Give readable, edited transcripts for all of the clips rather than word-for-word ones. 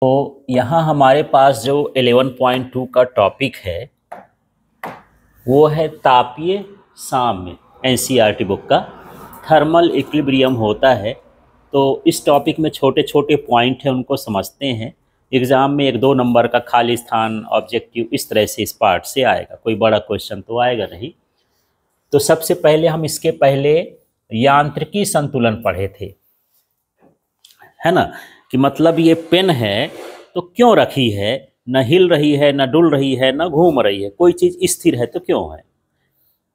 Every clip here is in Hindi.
तो यहाँ हमारे पास जो 11.2 का टॉपिक है वो है तापीय साम्य। एनसीईआरटी बुक का थर्मल इक्विलिब्रियम होता है। तो इस टॉपिक में छोटे छोटे पॉइंट हैं, उनको समझते हैं। एग्ज़ाम में 1-2 नंबर का खाली स्थान ऑब्जेक्टिव इस तरह से इस पार्ट से आएगा, कोई बड़ा क्वेश्चन तो आएगा नहीं। तो सबसे पहले हम इसके पहले यांत्रिकी संतुलन पढ़े थे, है ना, कि मतलब ये पेन है तो क्यों रखी है, न हिल रही है, न डुल रही है, न घूम रही है, कोई चीज़ स्थिर है तो क्यों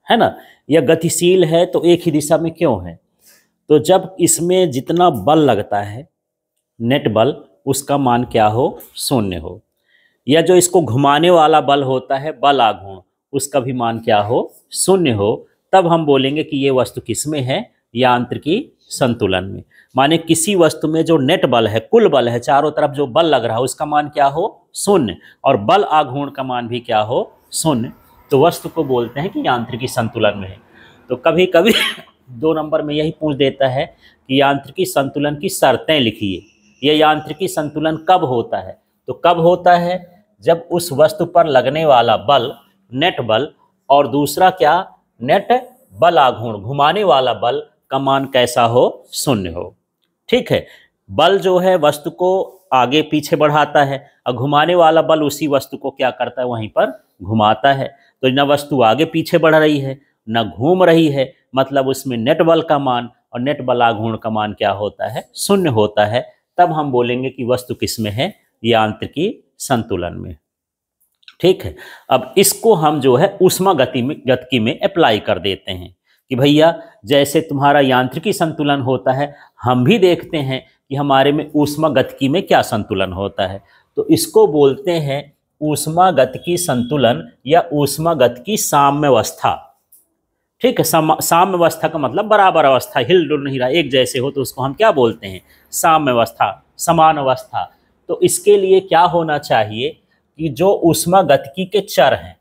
है ना, या गतिशील है तो एक ही दिशा में क्यों है। तो जब इसमें जितना बल लगता है नेट बल, उसका मान क्या हो, शून्य हो, या जो इसको घुमाने वाला बल होता है बल आघूर्ण, उसका भी मान क्या हो, शून्य हो, तब हम बोलेंगे कि ये वस्तु किस में है, यांत्रिकी संतुलन में। माने किसी वस्तु में जो नेट बल है, कुल बल है, चारों तरफ जो बल लग रहा है उसका मान क्या हो, शून्य, और बल आघूर्ण का मान भी क्या हो, शून्य, तो वस्तु को बोलते हैं कि यांत्रिकी संतुलन में है। तो कभी कभी 2 नंबर में यही पूछ देता है कि यांत्रिकी संतुलन की शर्तें लिखिए। यह यांत्रिकी संतुलन कब होता है, तो कब होता है जब उस वस्तु पर लगने वाला बल नेट बल और दूसरा क्या, नेट बल आघूर्ण, घुमाने वाला बल का मान कैसा हो, शून्य हो। ठीक है, बल जो है वस्तु को आगे पीछे बढ़ाता है और घुमाने वाला बल उसी वस्तु को क्या करता है, वहीं पर घुमाता है। तो न वस्तु आगे पीछे बढ़ रही है न घूम रही है, मतलब उसमें नेट बल का मान और नेट बल आघूर्ण का मान क्या होता है, शून्य होता है। तब हम बोलेंगे कि वस्तु किस में है, यांत्रिकी संतुलन में। ठीक है, अब इसको हम जो है ऊष्मा गतिकी में अप्लाई कर देते हैं कि भैया जैसे तुम्हारा यांत्रिकी संतुलन होता है, हम भी देखते हैं कि हमारे में ऊष्मा गतिकी में क्या संतुलन होता है। तो इसको बोलते हैं ऊष्मा गतिकी संतुलन या ऊष्मा गतिकी साम्यावस्था। ठीक है, साम्य अवस्था का मतलब बराबर अवस्था, हिल डुल नहीं रहा, एक जैसे हो, तो उसको हम क्या बोलते हैं, साम्य अवस्था, समान अवस्था। तो इसके लिए क्या होना चाहिए कि जो ऊष्मा गतिकी के चर हैं,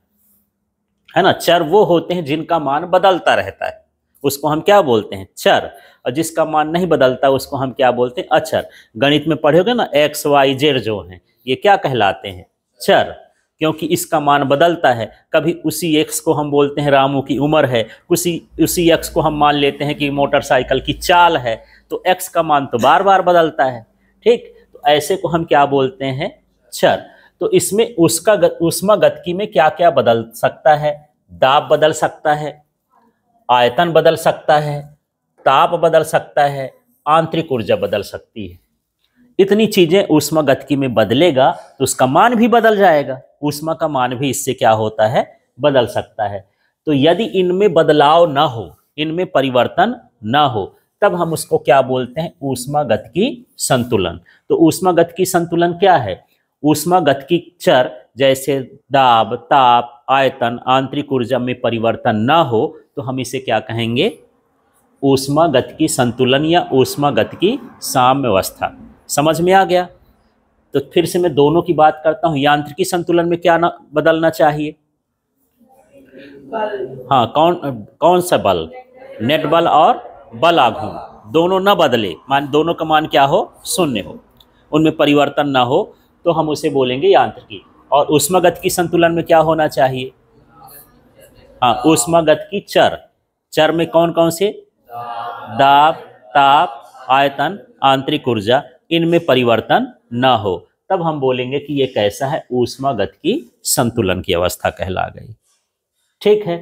है ना, चर वो होते हैं जिनका मान बदलता रहता है, उसको हम क्या बोलते हैं, चर। और जिसका मान नहीं बदलता उसको हम क्या बोलते हैं, अचर। गणित में पढ़ोगे ना, एक्स वाई जेड जो हैं ये क्या कहलाते हैं, चर, क्योंकि इसका मान बदलता है। कभी उसी एक्स को हम बोलते हैं रामू की उम्र है, उसी एक्स को हम मान लेते हैं कि मोटरसाइकिल की चाल है, तो एक्स का मान तो बार बार बदलता है। ठीक, तो ऐसे को हम क्या बोलते हैं, चर। तो इसमें उसका ऊष्मा गतिकी में क्या क्या बदल सकता है, दाब बदल सकता है, आयतन बदल सकता है, ताप बदल सकता है, आंतरिक ऊर्जा बदल सकती है। इतनी चीजें ऊष्मा गतिकी में बदलेगा तो उसका मान भी बदल जाएगा, ऊष्मा का मान भी इससे क्या होता है, बदल सकता है। तो यदि इनमें बदलाव ना हो, इनमें परिवर्तन ना हो, तब हम उसको क्या बोलते हैं, ऊष्मा गतिकी संतुलन। तो ऊष्मा गतिकी संतुलन क्या है, ऊष्मा गतिकी चर जैसे दाब, ताप, आयतन, आंतरिक ऊर्जा में परिवर्तन ना हो तो हम इसे क्या कहेंगे, ऊष्मा गतिकी संतुलन या ऊष्मा गतिकी साम्यावस्था। समझ में आ गया। तो फिर से मैं दोनों की बात करता हूं। यांत्रिकी संतुलन में क्या बदलना चाहिए, हाँ, कौन सा बल, नेट बल और बल आघूर्ण दोनों न बदले, मान दोनों का मान क्या हो, शून्य हो, उनमें परिवर्तन ना हो, तो हम उसे बोलेंगे यांत्रिकी। और ऊष्मागतिकी संतुलन में क्या होना चाहिए, हाँ, ऊष्मागतिकी चर, चर में कौन कौन से, दाब, ताप, आयतन, आंतरिक ऊर्जा, इनमें परिवर्तन ना हो, तब हम बोलेंगे कि ये कैसा है, ऊष्मागतिकी संतुलन की अवस्था कहला गई। ठीक है,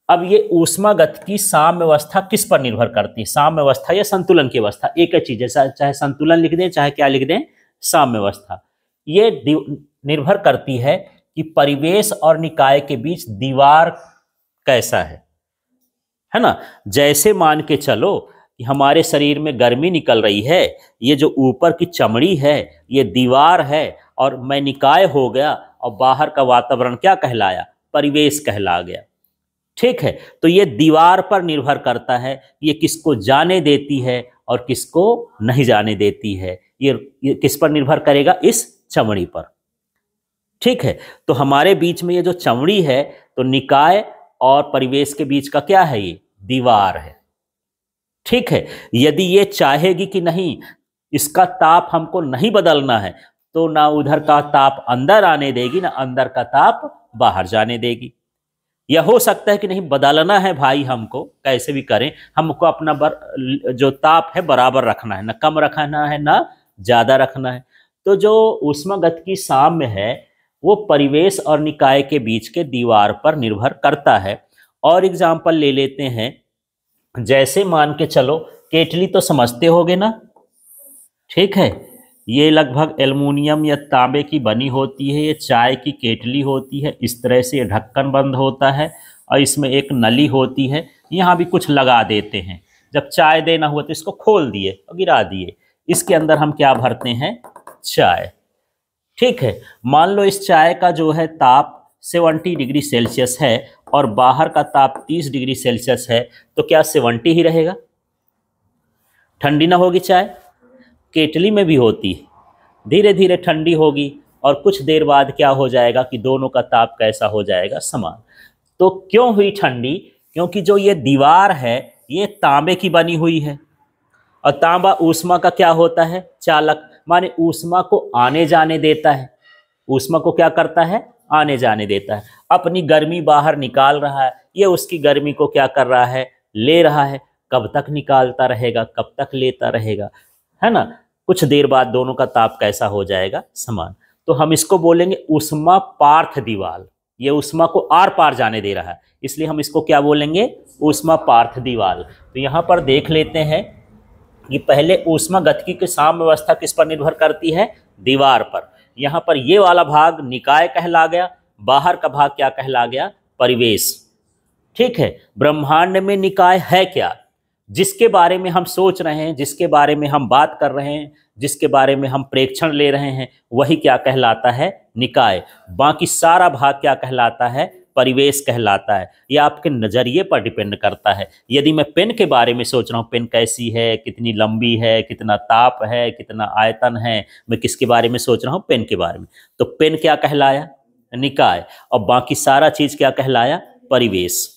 अब ये ऊष्मागतिकी साम्यावस्था किस पर निर्भर करती है, साम्यावस्था या संतुलन की अवस्था, एक ही चीज है, चाहे संतुलन लिख दें चाहे क्या लिख दें, साम्यावस्था। ये निर्भर करती है कि परिवेश और निकाय के बीच दीवार कैसा है ना। जैसे मान के चलो कि हमारे शरीर में गर्मी निकल रही है, ये जो ऊपर की चमड़ी है ये दीवार है, और मैं निकाय हो गया और बाहर का वातावरण क्या कहलाया, परिवेश कहला गया। ठीक है, तो ये दीवार पर निर्भर करता है, ये किसको जाने देती है और किसको नहीं जाने देती है, ये किस पर निर्भर करेगा, इस चमड़ी पर। ठीक है, तो हमारे बीच में ये जो चमड़ी है, तो निकाय और परिवेश के बीच का क्या है, ये दीवार है। ठीक है, यदि ये चाहेगी कि नहीं, इसका ताप हमको नहीं बदलना है, तो ना उधर का ताप अंदर आने देगी, ना अंदर का ताप बाहर जाने देगी। यह हो सकता है कि नहीं बदलना है भाई, हमको कैसे भी करें, हमको अपना जो ताप है बराबर रखना है, ना कम रखना है ना ज़्यादा रखना है। तो जो ऊष्मागतिकी साम्य है वो परिवेश और निकाय के बीच के दीवार पर निर्भर करता है। और एग्जाम्पल ले लेते हैं, जैसे मान के चलो केतली तो समझते होगे ना, ठीक है, ये लगभग एल्युमिनियम या तांबे की बनी होती है, ये चाय की केतली होती है, इस तरह से ये ढक्कन बंद होता है और इसमें एक नली होती है, यहाँ भी कुछ लगा देते हैं। जब चाय देना हुआ तो इसको खोल दिए और गिरा दिए, इसके अंदर हम क्या भरते हैं, चाय, ठीक है। मान लो इस चाय का जो है ताप 70 डिग्री सेल्सियस है और बाहर का ताप 30 डिग्री सेल्सियस है, तो क्या 70 ही रहेगा, ठंडी ना होगी चाय, केतली में भी होती है, धीरे धीरे ठंडी होगी और कुछ देर बाद क्या हो जाएगा कि दोनों का ताप कैसा हो जाएगा, समान। तो क्यों हुई ठंडी, क्योंकि जो ये दीवार है ये तांबे की बनी हुई है और तांबा ऊष्मा का क्या होता है, चालक, माने ऊष्मा को आने जाने देता है, ऊष्मा को क्या करता है, आने जाने देता है। अपनी गर्मी बाहर निकाल रहा है, ये उसकी गर्मी को क्या कर रहा है, ले रहा है। कब तक निकालता रहेगा, कब तक लेता रहेगा, है ना, कुछ देर बाद दोनों का ताप कैसा हो जाएगा, समान। तो हम इसको बोलेंगे ऊष्मा पार्थ दीवार, ये ऊष्मा को आर पार जाने दे रहा है, इसलिए हम इसको क्या बोलेंगे, ऊष्मा पार्थ दीवार। तो यहाँ पर देख लेते हैं कि पहले ऊष्मागतिकी की साम्य अवस्था किस पर निर्भर करती है, दीवार पर। यहाँ पर ये वाला भाग निकाय कहला गया, बाहर का भाग क्या कहला गया, परिवेश, ठीक है। ब्रह्मांड में निकाय है क्या, जिसके बारे में हम सोच रहे हैं, जिसके बारे में हम बात कर रहे हैं, जिसके बारे में हम प्रेक्षण ले रहे हैं, वही क्या कहलाता है, निकाय। बाकी सारा भाग क्या कहलाता है, परिवेश कहलाता है। यह आपके नज़रिए पर डिपेंड करता है। यदि मैं पेन के बारे में सोच रहा हूँ, पेन कैसी है, कितनी लंबी है, कितना ताप है, कितना आयतन है, मैं किसके बारे में सोच रहा हूँ, पेन के बारे में, तो पेन क्या कहलाया, निकाय, और बाकी सारा चीज़ क्या कहलाया, परिवेश,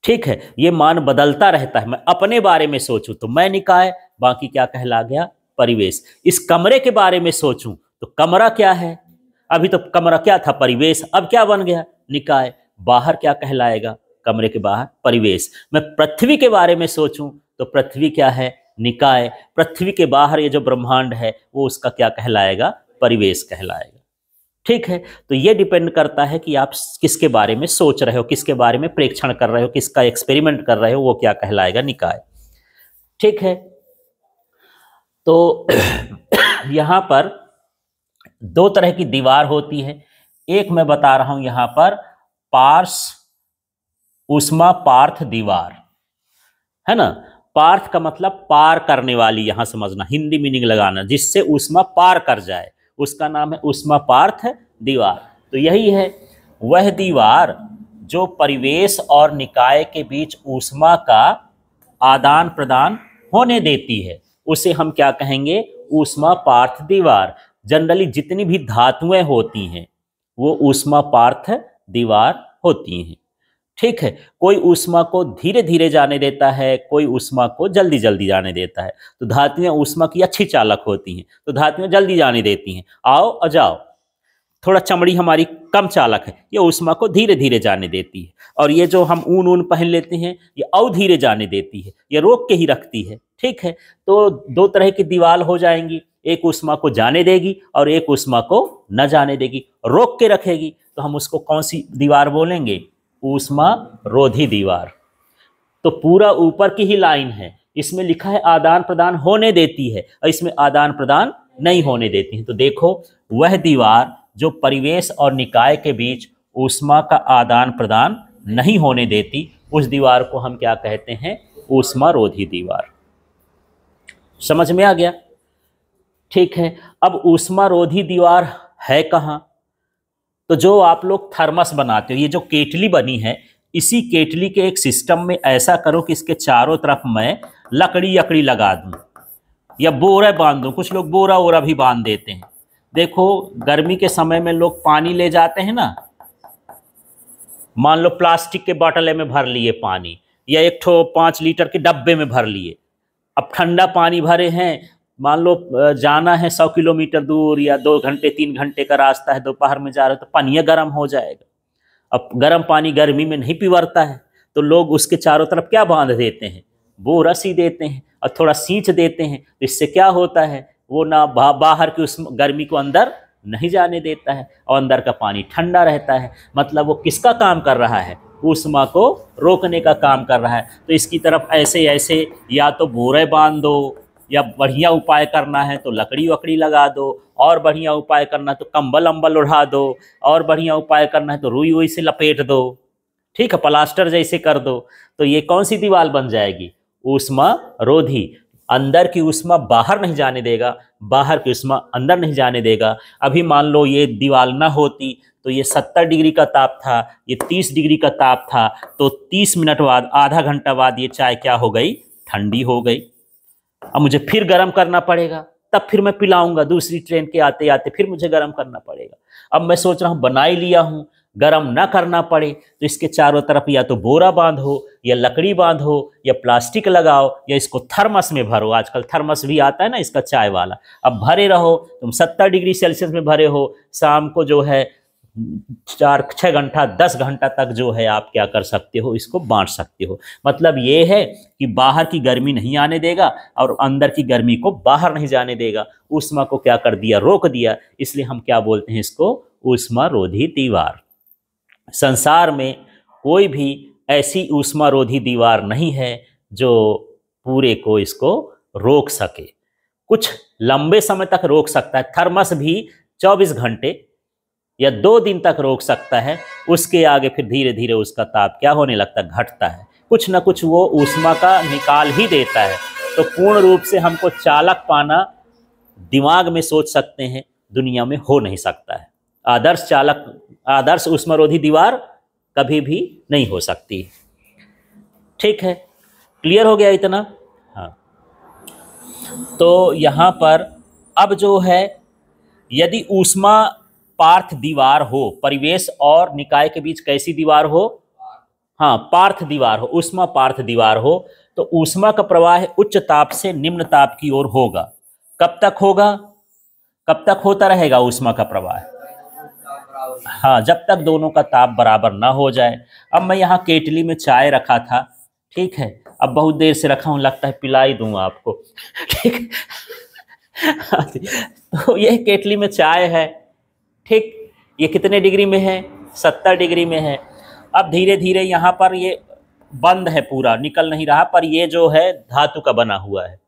ठीक है। ये मान बदलता रहता है, मैं अपने बारे में सोचूं तो मैं निकाय, बाकी क्या कहला गया, परिवेश। इस कमरे के बारे में सोचूं तो कमरा क्या है, अभी तो कमरा क्या था, परिवेश, अब क्या बन गया, निकाय। बाहर क्या कहलाएगा, कमरे के बाहर, परिवेश। मैं पृथ्वी के बारे में सोचूं तो पृथ्वी क्या है, निकाय। पृथ्वी के बाहर ये जो ब्रह्मांड है वो उसका क्या कहलाएगा, परिवेश कहलाएगा, ठीक है। तो ये डिपेंड करता है कि आप किसके बारे में सोच रहे हो, किसके बारे में प्रेक्षण कर रहे हो, किसका एक्सपेरिमेंट कर रहे हो, वो क्या कहलाएगा, निकाय, ठीक है। तो यहाँ पर दो तरह की दीवार होती है, एक मैं बता रहा हूं यहाँ पर पार्श ऊष्मा पार्थ दीवार, है ना। पार्थ का मतलब पार करने वाली, यहां समझना, हिंदी मीनिंग लगाना, जिससे ऊष्मा पार कर जाए, उसका नाम है ऊष्मा पार्थ दीवार। तो यही है वह दीवार जो परिवेश और निकाय के बीच ऊष्मा का आदान प्रदान होने देती है, उसे हम क्या कहेंगे, ऊष्मा पार्थ दीवार। जनरली जितनी भी धातुएं होती हैं वो ऊष्मा पार्थ दीवार होती हैं, ठीक है। कोई ऊष्मा को धीरे धीरे जाने देता है, कोई ऊष्मा को जल्दी जल्दी जाने देता है। तो धातुएं ऊष्मा की अच्छी चालक होती हैं, तो धातुएं जल्दी जाने देती हैं, आओ और जाओ। थोड़ा चमड़ी हमारी कम चालक है, ये ऊष्मा को धीरे धीरे जाने देती है। और ये जो हम ऊन पहन लेते हैं, ये और धीरे जाने देती है, ये रोक के ही रखती है, ठीक है। तो दो तरह की दीवार हो जाएंगी, एक ऊष्मा को जाने देगी और एक ऊष्मा को न जाने देगी, रोक के रखेगी। तो हम उसको कौन सी दीवार बोलेंगे, ऊष्मा रोधी दीवार। तो पूरा ऊपर की ही लाइन है, इसमें लिखा है आदान प्रदान होने देती है और इसमें आदान प्रदान नहीं होने देती है। तो देखो वह दीवार जो परिवेश और निकाय के बीच ऊष्मा का आदान प्रदान नहीं होने देती, उस दीवार को हम क्या कहते हैं, ऊष्मा रोधी दीवार। समझ में आ गया, ठीक है। अब ऊष्मा रोधी दीवार है कहाँ, तो जो आप लोग थर्मस बनाते हो, ये जो केटली बनी है, इसी केटली के एक सिस्टम में ऐसा करो कि इसके चारों तरफ मैं लकड़ी लगा दूं या बोरा बांध दूं। कुछ लोग बोरा वोरा भी बांध देते हैं। देखो गर्मी के समय में लोग पानी ले जाते हैं ना, मान लो प्लास्टिक के बोतल में भर लिए पानी या एक ठो 5 लीटर के डब्बे में भर लिए। अब ठंडा पानी भरे हैं मान लो जाना है 100 किलोमीटर दूर या 2 घंटे 3 घंटे का रास्ता है, दोपहर में जा रहे हो तो पानी गर्म हो जाएगा। अब गर्म पानी गर्मी में नहीं पिवरता है, तो लोग उसके चारों तरफ क्या बांध देते हैं, वो रस्सी देते हैं और थोड़ा सींच देते हैं। तो इससे क्या होता है, वो ना बाहर की उस गर्मी को अंदर नहीं जाने देता है और अंदर का पानी ठंडा रहता है। मतलब वो किसका काम कर रहा है, ऊष्मा को रोकने का काम कर रहा है। तो इसकी तरफ ऐसे ऐसे या तो बोरे बांध दो, या बढ़िया उपाय करना है तो लकड़ी वकड़ी लगा दो, और बढ़िया उपाय करना है तो कंबल अम्बल उड़ा दो, और बढ़िया उपाय करना है तो रुई वुई से लपेट दो, ठीक है, प्लास्टर जैसे कर दो। तो ये कौन सी दीवार बन जाएगी, ऊष्मा रोधी। अंदर की ऊष्मा बाहर नहीं जाने देगा, बाहर की ऊष्मा अंदर नहीं जाने देगा। अभी मान लो ये दीवार ना होती तो ये 70 डिग्री का ताप था, ये 30 डिग्री का ताप था, तो 30 मिनट बाद, आधा घंटा बाद ये चाय क्या हो गई, ठंडी हो गई। अब मुझे फिर गर्म करना पड़ेगा, तब फिर मैं पिलाऊंगा, दूसरी ट्रेन के आते आते फिर मुझे गर्म करना पड़ेगा। अब मैं सोच रहा हूँ बना ही लिया हूँ, गर्म ना करना पड़े, तो इसके चारों तरफ या तो बोरा बांधो, या लकड़ी बांधो, या प्लास्टिक लगाओ, या इसको थर्मस में भरो। आजकल थर्मस भी आता है ना इसका चाय वाला। अब भरे रहो, तुम 70 डिग्री सेल्सियस में भरे हो, शाम को जो है 4-6 घंटा 10 घंटा तक जो है आप क्या कर सकते हो, इसको बांट सकते हो। मतलब ये है कि बाहर की गर्मी नहीं आने देगा और अंदर की गर्मी को बाहर नहीं जाने देगा। ऊष्मा को क्या कर दिया, रोक दिया। इसलिए हम क्या बोलते हैं इसको, ऊष्मा रोधी दीवार। संसार में कोई भी ऐसी ऊष्मा रोधी दीवार नहीं है जो पूरे को इसको रोक सके। कुछ लंबे समय तक रोक सकता है, थर्मस भी 24 घंटे या 2 दिन तक रोक सकता है। उसके आगे फिर धीरे धीरे उसका ताप क्या होने लगता है, घटता है। कुछ ना कुछ वो ऊष्मा का निकाल ही देता है। तो पूर्ण रूप से हमको चालक पाना दिमाग में सोच सकते हैं, दुनिया में हो नहीं सकता है। आदर्श चालक, आदर्श ऊष्मारोधी दीवार कभी भी नहीं हो सकती। ठीक है, क्लियर हो गया इतना। हाँ, तो यहाँ पर अब जो है, यदि ऊष्मा पार्थ दीवार हो, परिवेश और निकाय के बीच कैसी दीवार हो, हाँ पार्थ दीवार हो, ऊष्मा पार्थ दीवार हो, तो ऊष्मा का प्रवाह उच्च ताप से निम्न ताप की ओर होगा। कब तक होगा, कब तक होता रहेगा ऊष्मा का प्रवाह, हाँ जब तक दोनों का ताप बराबर ना हो जाए। अब मैं यहाँ केटली में चाय रखा था, ठीक है, अब बहुत देर से रखा हूँ, लगता है पिला ही दूँ आपको, ठीक। तो ये केटली में चाय है, ठीक, ये कितने डिग्री में है, 70 डिग्री में है। अब धीरे धीरे यहाँ पर ये बंद है, पूरा निकल नहीं रहा, पर ये जो है धातु का बना हुआ है,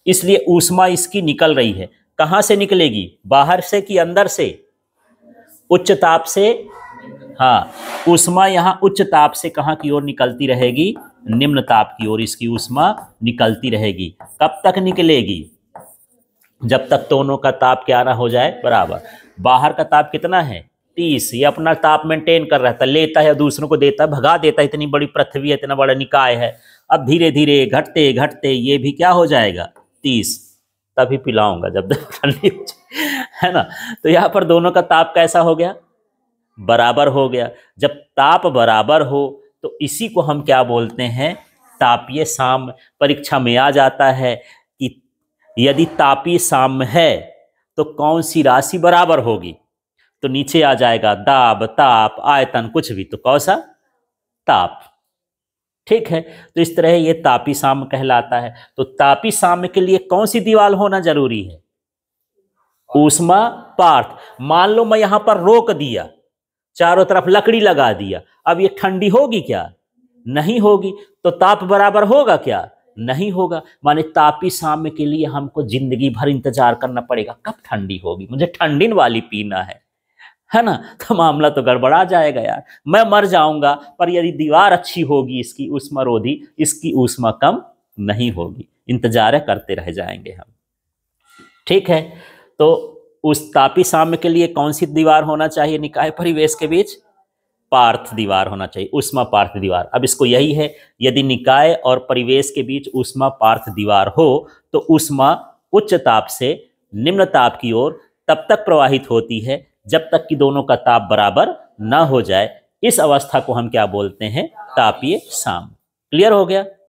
इसलिए ऊष्मा इसकी निकल रही है। कहाँ से निकलेगी, बाहर से कि अंदर से, उच्च ताप से, हाँ ऊष्मा यहाँ उच्च ताप से कहाँ की ओर निकलती रहेगी, निम्न ताप की ओर इसकी ऊष्मा निकलती रहेगी। कब तक निकलेगी, जब तक दोनों का ताप क्या ना हो जाए बराबर। बाहर का ताप कितना है, 30, ये अपना ताप मेंटेन कर रहा था, लेता है दूसरों को देता है, भगा देता है, इतनी बड़ी पृथ्वी है, इतना बड़ा निकाय है। अब धीरे धीरे घटते घटते ये भी क्या हो जाएगा, 30, तभी पिलाऊंगा जब तक ठंडी हो जाए, है ना। तो यहाँ पर दोनों का ताप कैसा हो गया, बराबर हो गया। जब ताप बराबर हो तो इसी को हम क्या बोलते हैं, तापीय साम्य। परीक्षा में आ जाता है कि यदि तापीय साम्य है तो कौन सी राशि बराबर होगी, तो नीचे आ जाएगा दाब, ताप, आयतन, कुछ भी, तो कौन सा, ताप, ठीक है। तो इस तरह ये तापी साम्य कहलाता है। तो तापी साम्य के लिए कौन सी दीवार होना जरूरी है, ऊष्मा पार्थ। मान लो मैं यहां पर रोक दिया, चारों तरफ लकड़ी लगा दिया, अब ये ठंडी होगी क्या, नहीं होगी। तो ताप बराबर होगा क्या, नहीं होगा। माने तापी साम्य के लिए हमको जिंदगी भर इंतजार करना पड़ेगा, कब ठंडी होगी, मुझे ठंडी वाली पीना है ना। तो मामला तो गड़बड़ा जाएगा यार, मैं मर जाऊंगा। पर यदि दीवार अच्छी होगी इसकी ऊष्मा रोधी, इसकी ऊष्मा कम नहीं होगी, इंतजार करते रह जाएंगे हम, ठीक है। तो उस तापी साम्य के लिए कौन सी दीवार होना चाहिए निकाय परिवेश के बीच, पार्थ दीवार होना चाहिए, ऊष्मा पार्थ दीवार। अब इसको यही है, यदि निकाय और परिवेश के बीच ऊष्मा पार्थ दीवार हो तो ऊष्मा उच्च ताप से निम्न ताप की ओर तब तक प्रवाहित होती है जब तक कि दोनों का ताप बराबर ना हो जाए। इस अवस्था को हम क्या बोलते हैं, तापीय साम्य। क्लियर हो गया।